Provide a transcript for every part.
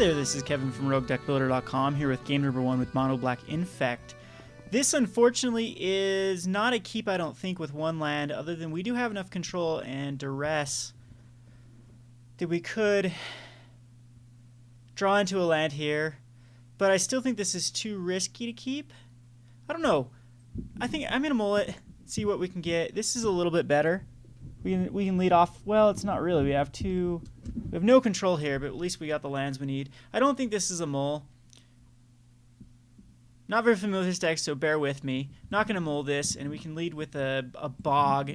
there, this is Kevin from RogueDeckBuilder.com here with game number 1 with Mono Black Infect. This unfortunately is not a keep, I don't think, with one land, other than we do have enough control and duress that we could draw into a land here, but I still think this is too risky to keep. I don't know. I think I'm going to mull it, see what we can get. This is a little bit better. We can lead off. Well, it's not really. We have no control here, but at least we got the lands we need. I don't think this is a mull. Not very familiar with this deck, so bear with me. Not going to mull this, and we can lead with a bog.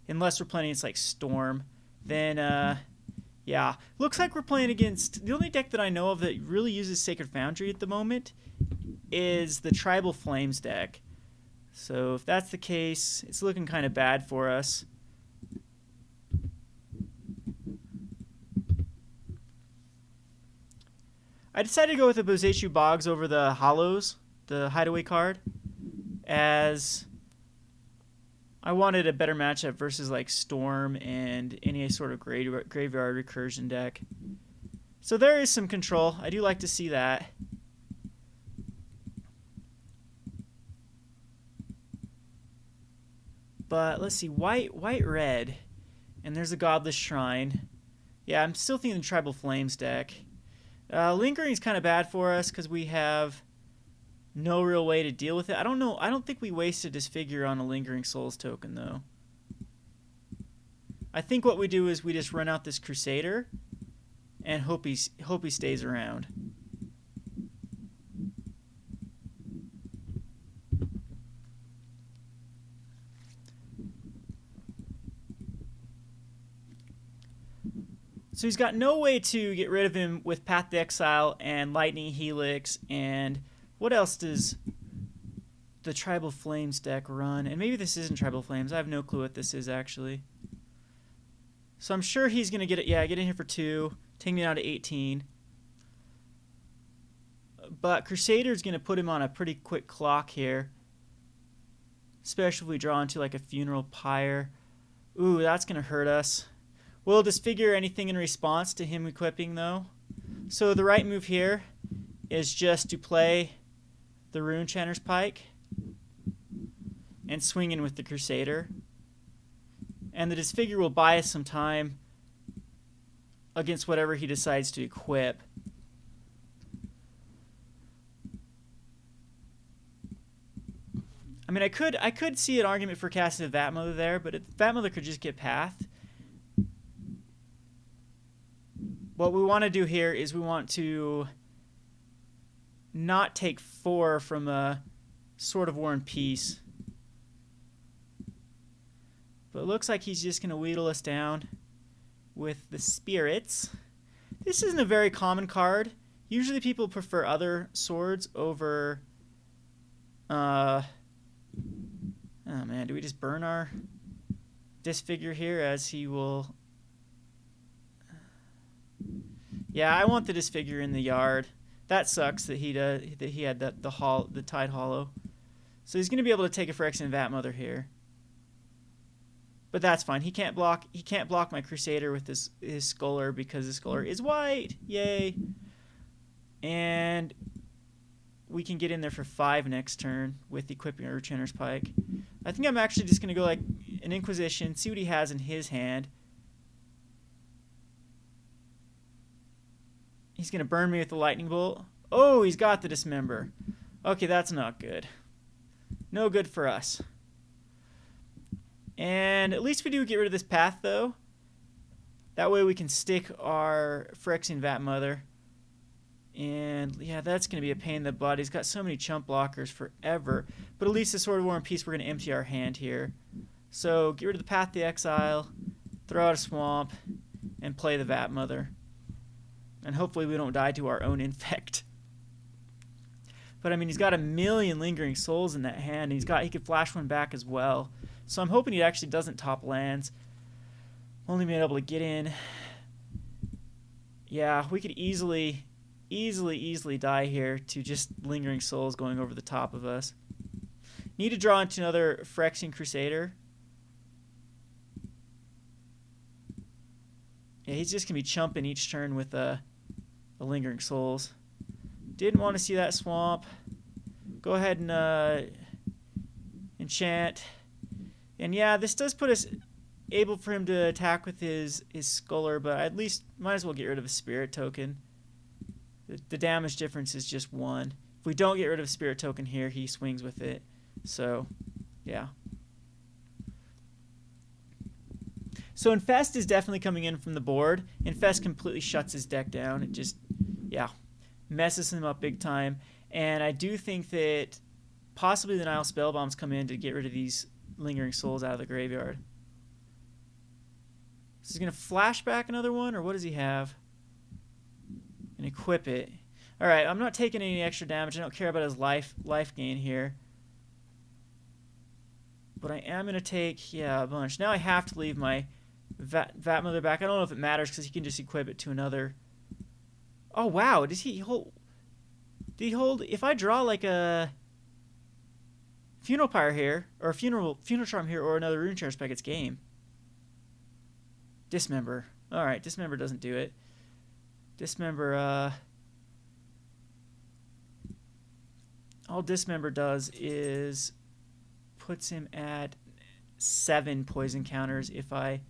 Unless we're playing against, like, Storm. Then, yeah. Looks like we're playing against... The only deck that I know of that really uses Sacred Foundry at the moment is the Tribal Flames deck. So if that's the case, it's looking kind of bad for us. I decided to go with the Bosechu Bogs over the Hollows, the Hideaway card, as I wanted a better matchup versus like Storm and any sort of graveyard recursion deck. So there is some control. I do like to see that. But let's see, white, red, and there's a Godless Shrine. Yeah, I'm still thinking the Tribal Flames deck. Lingering is kind of bad for us because we have no real way to deal with it. I don't know. I don't think we wasted Disfigure on a Lingering Souls token, though. I think what we do is we just run out this Crusader and hope he stays around. So he's got no way to get rid of him with Path to Exile and Lightning Helix, and what else does the Tribal Flames deck run? And maybe this isn't Tribal Flames. I have no clue what this is, actually. So I'm sure he's going to get it. Yeah, get in here for 2, take me down to 18. But Crusader's going to put him on a pretty quick clock here, especially if we draw into like a Funeral Pyre. Ooh, that's going to hurt us. We'll disfigure anything in response to him equipping, though. So the right move here is just to play the Rune Chanter's Pike and swing in with the Crusader. And the disfigure will buy us some time against whatever he decides to equip. I mean, I could see an argument for casting a Vat Mother there, but Vat Mother could just get Path. What we want to do here is we want to not take 4 from a Sword of War and Peace. But it looks like he's just going to wheedle us down with the Spirits. This isn't a very common card. Usually people prefer other swords over... oh man, do we just burn our Disfigure here as he will... Yeah, I want the Disfigure in the yard. That sucks that he had the Tide Hollow. So he's going to be able to take a Phyrexian Vat Mother here. But that's fine. He can't block my Crusader with his Sculler because his Sculler is white. Yay. And we can get in there for 5 next turn with equipping our Chanter's Pike. I think I'm actually just going to go like an Inquisition, see what he has in his hand. He's going to burn me with the Lightning Bolt. Oh, he's got the Dismember. Okay, that's not good. No good for us. And at least we do get rid of this Path, though. That way we can stick our Phyrexian Vat Mother. And, yeah, that's going to be a pain in the butt. He's got so many chump blockers forever. But at least the Sword of War and Peace, we're going to empty our hand here. So get rid of the Path to Exile, throw out a Swamp, and play the Vat Mother. And hopefully we don't die to our own Infect. But, I mean, he's got a million Lingering Souls in that hand. And he could flash one back as well. So I'm hoping he actually doesn't top lands. Only being able to get in. Yeah, we could easily die here to just Lingering Souls going over the top of us. Need to draw into another Phyrexian Crusader. Yeah, he's just going to be chumping each turn with a the Lingering Souls. Didn't want to see that swamp. Go ahead and enchant. And yeah, this does put us able for him to attack with his Sculler, but at least might as well get rid of a Spirit token. The damage difference is just 1. If we don't get rid of a Spirit token here, he swings with it. So, yeah. So Infest is definitely coming in from the board. Infest completely shuts his deck down. It just, yeah, messes him up big time. And I do think that possibly the Nile Spellbombs come in to get rid of these Lingering Souls out of the graveyard. So he's going to flashback another one, or what does he have? And equip it. All right, I'm not taking any extra damage. I don't care about his life gain here. But I am going to take, yeah, a bunch. Now I have to leave my Vat Mother back. I don't know if it matters because he can just equip it to another. Oh, wow. Does he hold? Did he hold? If I draw like a Funeral Pyre here, or a Funeral Charm here, or another Rune Charm spec, it's game. Dismember. All right, Dismember doesn't do it. Dismember, all Dismember does is puts him at 7 poison counters if I...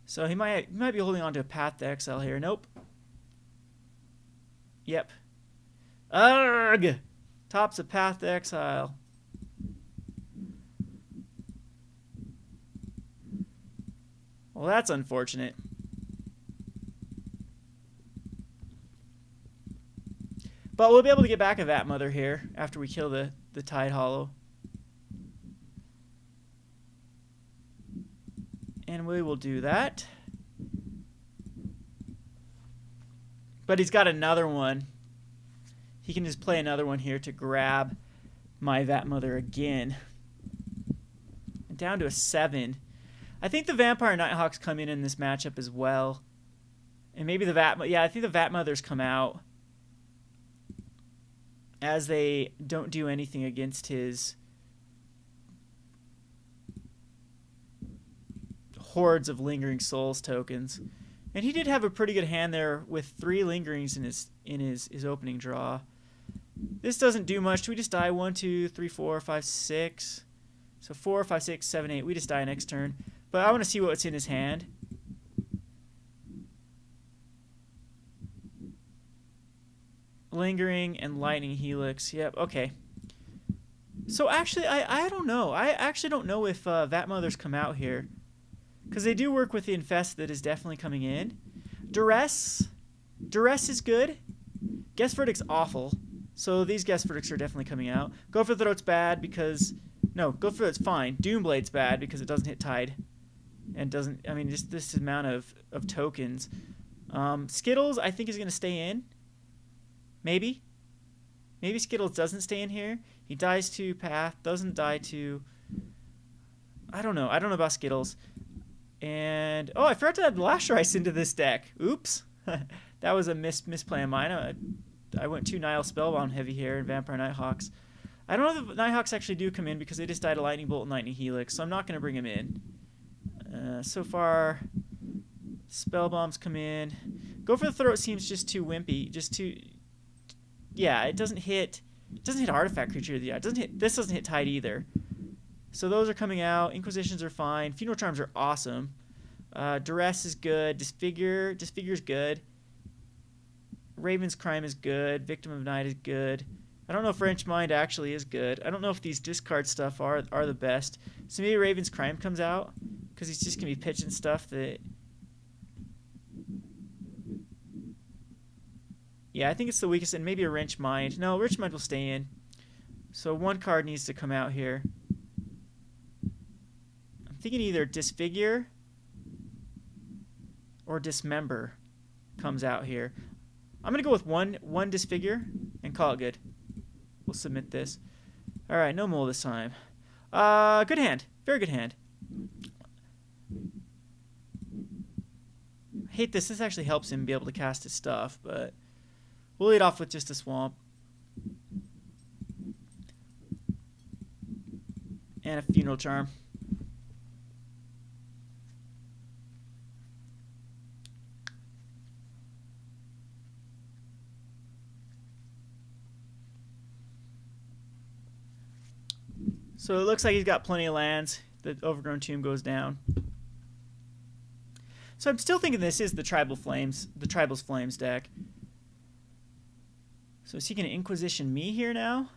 So he might be holding on to a Path to Exile here. Nope. Yep. Ugh! Tops a Path to Exile. Well, that's unfortunate. But we'll be able to get back a Vat Mother here after we kill the Tide Hollow. And we will do that. But he's got another one. He can just play another one here to grab my Vat Mother again. And down to a 7. I think the Vampire Nighthawks come in this matchup as well. And maybe the Vat... Yeah, I think the Vat Mothers come out, as they don't do anything against his hordes of Lingering Souls tokens. And he did have a pretty good hand there with 3 Lingerings in his opening draw. This doesn't do much. We just die 1, 2, 3, 4, 5, 6. So 4, 5, 6, 7, 8. We just die next turn. But I want to see what's in his hand. Lingering and Lightning Helix. Yep, okay. So actually, I don't know. I actually don't know if Vat Mothers come out here, because they do work with the Infest that is definitely coming in. Duress is good. Guess Verdict's awful. So these Guess Verdicts are definitely coming out. Go for the Throat's bad because... No, Go for Throat's fine. Doomblade's bad because it doesn't hit Tide. And doesn't... I mean, just this amount of tokens. Skittles, I think, is going to stay in. Maybe. Maybe Skittles doesn't stay in here. He dies to Path. Doesn't die to... I don't know. I don't know about Skittles. And... Oh, I forgot to add Lashrice into this deck. Oops. That was a misplay of mine. I went too Nile Spellbound heavy here in Vampire Nighthawks. I don't know if the Nighthawks actually do come in because they just died a Lightning Bolt and Lightning Helix, so I'm not going to bring him in. So far, Spellbombs come in. Go for the Throat seems just too wimpy. Just too... Yeah, it doesn't hit Artifact Creature. Yeah, this doesn't hit Tide either. So those are coming out. Inquisitions are fine. Funeral Charms are awesome. Duress is good. Disfigure's good. Raven's Crime is good. Victim of Night is good. I don't know if Wrench Mind actually is good. I don't know if these discard stuff are the best. So maybe Raven's Crime comes out because he's just going to be pitching stuff that... Yeah, I think it's the weakest, and maybe a Wrench Mind. No, Wrench Mind will stay in. So one card needs to come out here. I'm thinking either Disfigure or Dismember comes out here. I'm going to go with one Disfigure and call it good. We'll submit this. All right, no mole this time. Good hand. Very good hand. I hate this. This actually helps him be able to cast his stuff, but we'll lead off with just a Swamp. And a Funeral Charm. So it looks like he's got plenty of lands. The Overgrown Tomb goes down. So I'm still thinking this is the Tribal's Flames deck. So is he going to Inquisition me here now?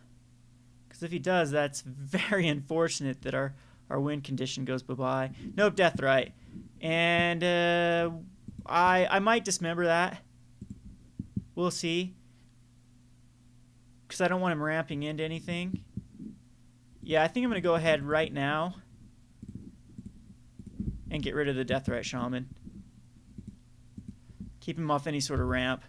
Because if he does, that's very unfortunate that our win condition goes bye-bye. Nope, Deathrite. And I might dismember that. We'll see. Because I don't want him ramping into anything. Yeah, I think I'm going to go ahead right now and get rid of the Deathrite Shaman. Keep him off any sort of ramp.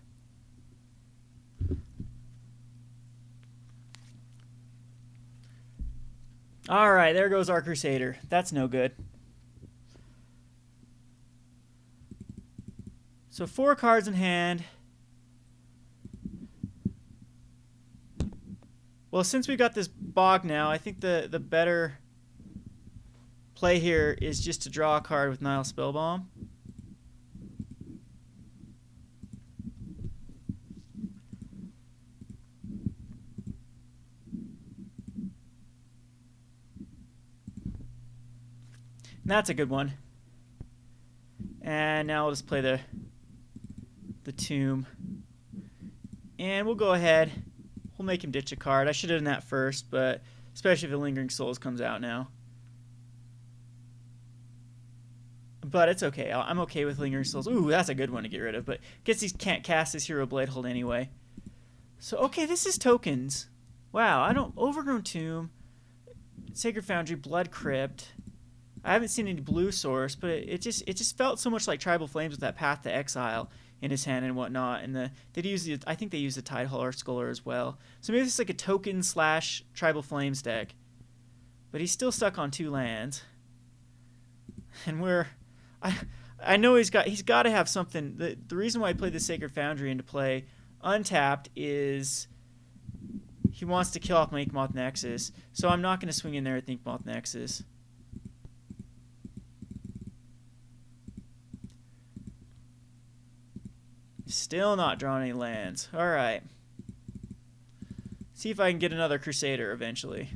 Alright, there goes our Crusader. That's no good. So 4 cards in hand. Well, since we've got this Bog now, I think the better play here is just to draw a card with Nile Spellbomb. And that's a good one. And now we'll just play the Tomb. And we'll go ahead. We'll make him ditch a card. I should have done that first, but especially if the Lingering Souls comes out now. But it's okay. I'm okay with Lingering Souls. Ooh, that's a good one to get rid of. But guess he can't cast his Hero Blade Hold anyway. So, okay, this is tokens. Wow, I don't... Overgrown Tomb, Sacred Foundry, Blood Crypt. I haven't seen any blue source, but it just felt so much like Tribal Flames with that Path to Exile in his hand and whatnot. And I think they use the Tidehauler Sculler as well. So maybe it's like a token / Tribal Flames deck. But he's still stuck on 2 lands. And I know he's got to have something. The reason why I played the Sacred Foundry into play untapped is he wants to kill off my Inkmoth Nexus. So I'm not going to swing in there at the Inkmoth Nexus. Still not drawing any lands. Alright. See if I can get another Crusader eventually.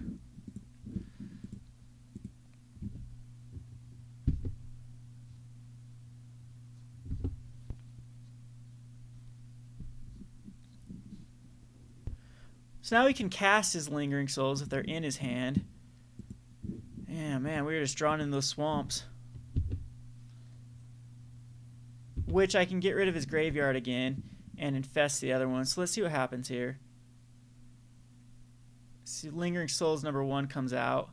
So now he can cast his Lingering Souls if they're in his hand. Yeah, man, we were just drawn in those swamps. Which I can get rid of his graveyard again and infest the other one. So let's see what happens here. See, Lingering Souls #1 comes out.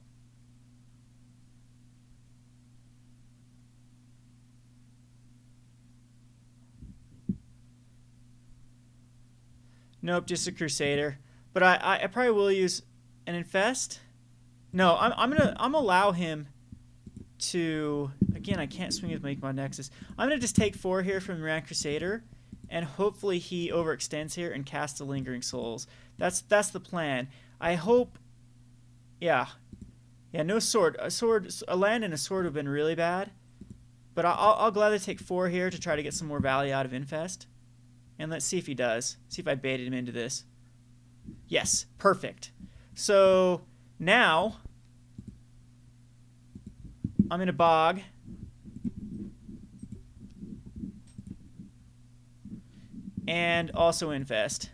Nope, just a Crusader. But I probably will use an infest. No, I'm gonna allow him to, again, I can't swing with Make My Nexus. I'm going to just take 4 here from Ran Crusader, and hopefully he overextends here and casts the Lingering Souls. That's the plan. I hope, yeah, no sword. A land and a sword would have been really bad, but I'll gladly take 4 here to try to get some more value out of Infest, and let's see if he does. See if I baited him into this. Yes, perfect. So now I'm in a Bog. And also Infest.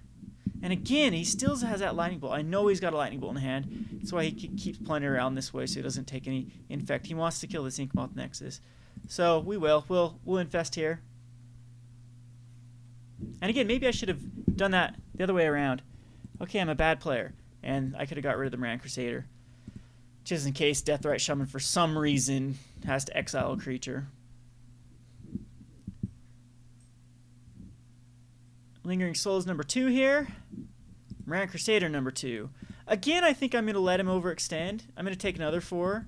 And again, he still has that Lightning Bolt. I know he's got a Lightning Bolt in hand. That's why he keeps playing around this way so he doesn't take any Infect. He wants to kill this Inkmoth Nexus. So we will. We'll Infest here. And again, maybe I should have done that the other way around. Okay, I'm a bad player. And I could have got rid of the Moran Crusader. Just in case Deathrite Shaman for some reason has to exile a creature. Lingering Souls #2 here. Moran Crusader #2. Again, I think I'm going to let him overextend. I'm going to take another 4.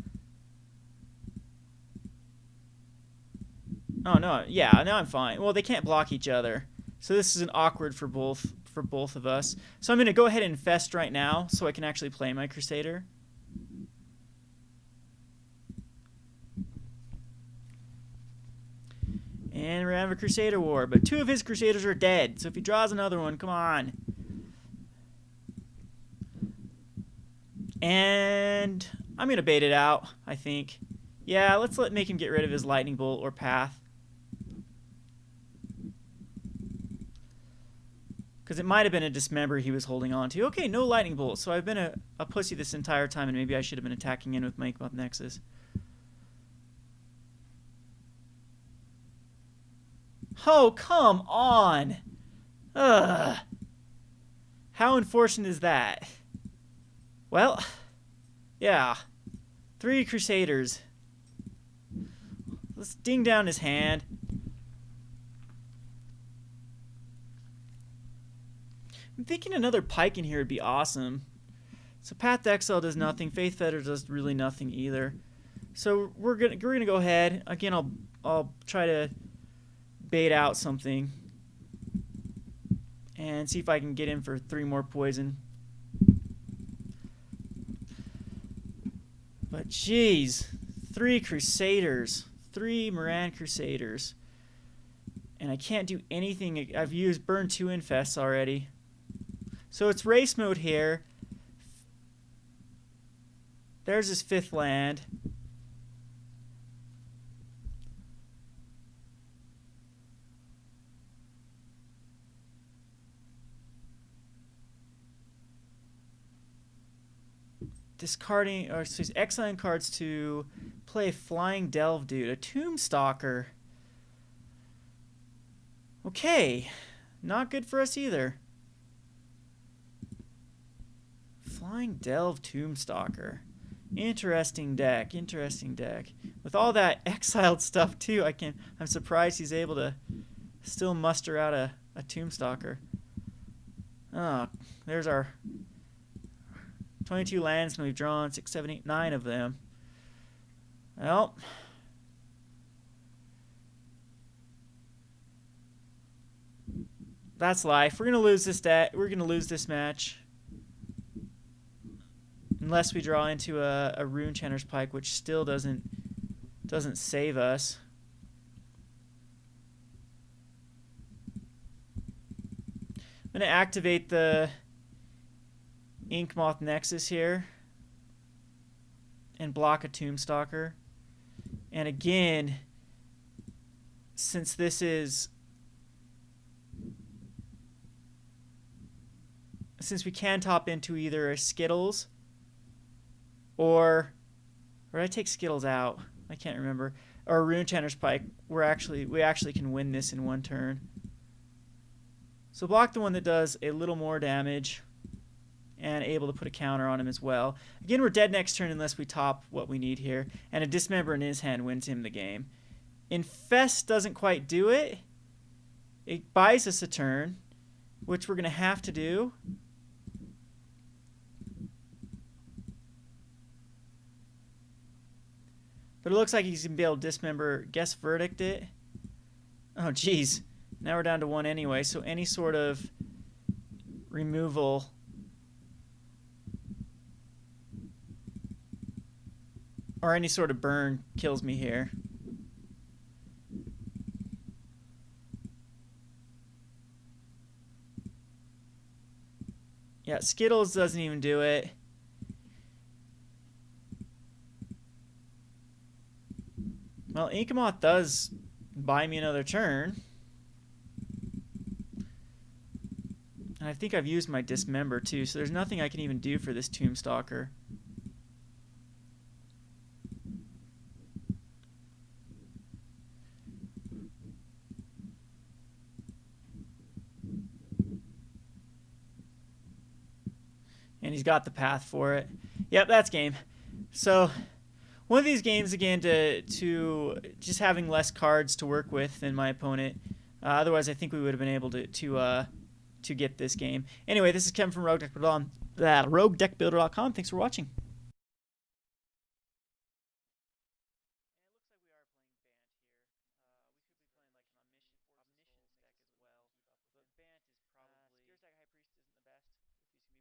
Oh, no. Yeah, now I'm fine. Well, they can't block each other. So this is an awkward for both of us. So I'm going to go ahead and infest right now so I can actually play my Crusader. And we're having a Crusader war, but 2 of his Crusaders are dead. So if he draws another one, come on. And I'm going to bait it out, I think. Yeah, let's make him get rid of his lightning bolt or path. Because it might have been a dismember he was holding on to. Okay, no lightning bolt. So I've been a pussy this entire time, and maybe I should have been attacking in with my Inkmoth Nexus. Oh, come on! Ugh. How unfortunate is that? Well, yeah. 3 Crusaders. Let's ding down his hand. I'm thinking another pike in here would be awesome. So Path to Exile does nothing. Faith Fetter does really nothing either. So we're gonna go ahead. Again, I'll try to bait out something and see if I can get in for 3 more poison. But jeez, 3 Crusaders, 3 Moran Crusaders, and I can't do anything. I've used burn 2 infests already. So it's race mode here. There's his 5th land. Discarding, or so he's exiling cards to play Flying Delve Dude, a Tombstalker. Okay, not good for us either. Flying Delve Tombstalker. Interesting deck, interesting deck. With all that exiled stuff too, I'm surprised he's able to still muster out a Tombstalker. Oh, there's our 22 lands, and we've drawn 6, 7, 8, 9 of them. Well, that's life. We're gonna lose this We're gonna lose this match unless we draw into a Rune Chanter's Pike, which still doesn't save us. I'm gonna activate the Inkmoth Nexus here and block a Tombstalker. And again, since we can top into either a Skittles or did I take Skittles out? I can't remember. Or a Rune Chanter's Pike, we actually can win this in 1 turn. So block the one that does a little more damage and able to put a counter on him as well. Again, we're dead next turn unless we top what we need here, and a Dismember in his hand wins him the game. Infest doesn't quite do it. It buys us a turn, which we're going to have to do. But it looks like he's going to be able to Dismember, Guess Verdict it. Oh, geez. Now we're down to 1 anyway, so any sort of removal or any sort of burn kills me here. Yeah, Skittles doesn't even do it. Well, Inkmoth does buy me another turn. And I think I've used my Dismember too, so there's nothing I can even do for this Tombstalker. And he's got the path for it. Yep, that's game. So one of these games, again, to just having less cards to work with than my opponent. Otherwise, I think we would have been able to get this game. Anyway, this is Kevin from RogueDeckBuilder.com. Thanks for watching.